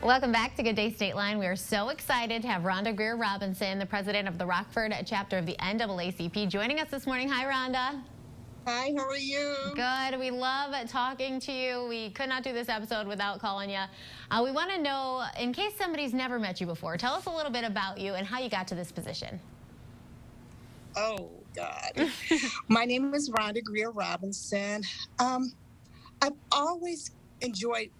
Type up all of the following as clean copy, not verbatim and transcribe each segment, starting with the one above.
Welcome back to Good Day State Line. We are so excited to have Rhonda Greer-Robinson, the president of the Rockford chapter of the NAACP, joining us this morning. Hi, Rhonda. Hi, how are you? Good. We love talking to you. We could not do this episode without calling you. We want to know, in case somebody's never met you before, tell us a little bit about you and how you got to this position. Oh, God. My name is Rhonda Greer-Robinson. I've always enjoyed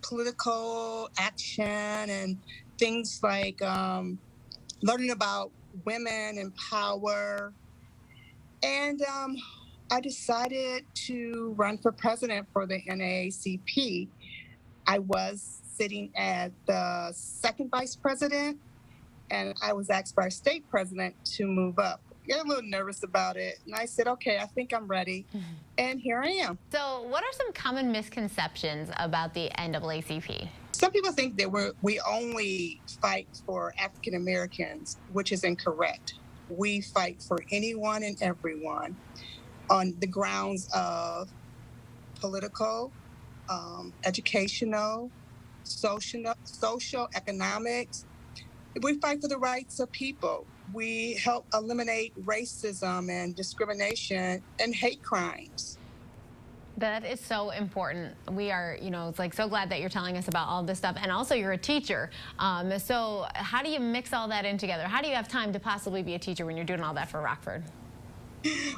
political action and things like learning about women and power. And I decided to run for president for the NAACP. I was sitting as the second vice president, and I was asked by our state president to move up. I got a little nervous about it, and I said, okay, I think I'm ready, and here I am. So what are some common misconceptions about the NAACP? Some people think that we only fight for African Americans, which is incorrect. We fight for anyone and everyone on the grounds of political, educational, social, economics. We fight for the rights of people. We help eliminate racism and discrimination and hate crimes. That is so important. We are, it's like so glad that you're telling us about all this stuff. And also you're a teacher. So how do you mix all that in together? How do you have time to possibly be a teacher when you're doing all that for Rockford?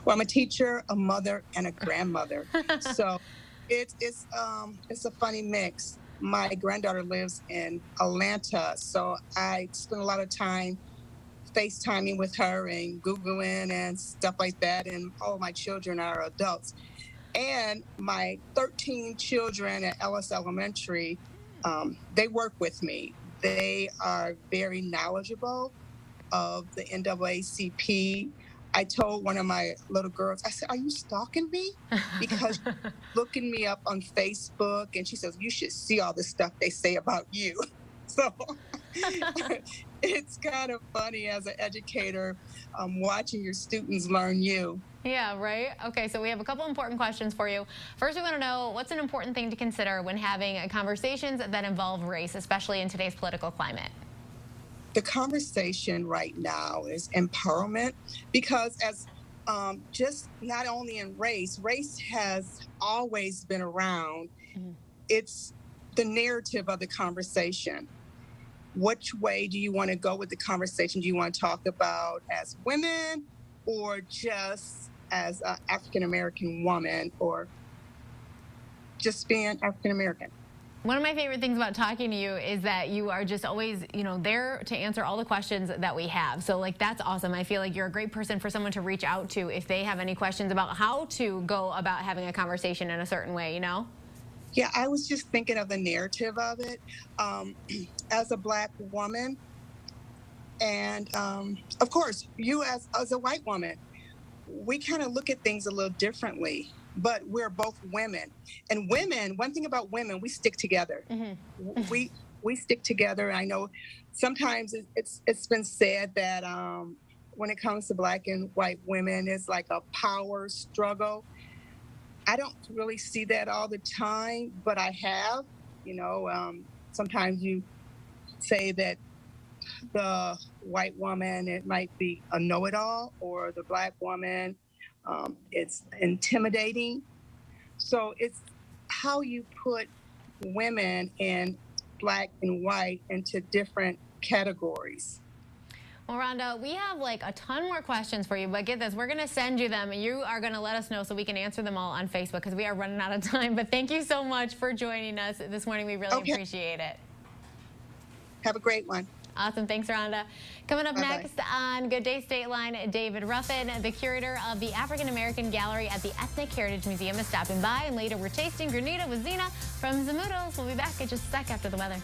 Well, I'm a teacher, a mother, and a grandmother. So it's a funny mix. My granddaughter lives in Atlanta, so I spend a lot of time FaceTiming with her and Googling and stuff like that. And all of my children are adults. And my 13 children at Ellis Elementary, they work with me. They are very knowledgeable of the NAACP. I told one of my little girls, I said, are you stalking me? Because she's looking me up on Facebook, and she says, you should see all the stuff they say about you. So it's kind of funny as an educator watching your students learn you. Yeah, right. Okay, so we have a couple important questions for you. First, we want to know what's an important thing to consider when having conversations that involve race, especially in today's political climate? The conversation right now is empowerment, because as just not only in race has always been around. Mm-hmm. It's the narrative of the conversation. Which way do you want to go with the conversation? Do you want to talk about as women, or just as an African-American woman, or just being African-American? One of my favorite things about talking to you is that you are just always, there to answer all the questions that we have. So, that's awesome. I feel like you're a great person for someone to reach out to if they have any questions about how to go about having a conversation in a certain way, Yeah, I was just thinking of the narrative of it. As a Black woman, and of course, you as a white woman, we kind of look at things a little differently, but we're both women. And women, one thing about women, we stick together. Mm-hmm. We stick together. I know sometimes it's been said that when it comes to Black and white women, it's like a power struggle. I don't really see that all the time, but I have. Sometimes you say that the white woman, it might be a know-it-all, or the Black woman, it's intimidating. So it's how you put women in Black and white into different categories. Well, Rhonda, we have a ton more questions for you, but get this, we're going to send you them, and you are going to let us know so we can answer them all on Facebook, because we are running out of time. But thank you so much for joining us this morning. We really appreciate it. Have a great one. Awesome. Thanks, Rhonda. Coming up Bye-bye. Next on Good Day State Line, David Ruffin, the curator of the African American Gallery at the Ethnic Heritage Museum, is stopping by. And later, we're tasting granita with Zena from Zamudos. We'll be back in just a sec after the weather.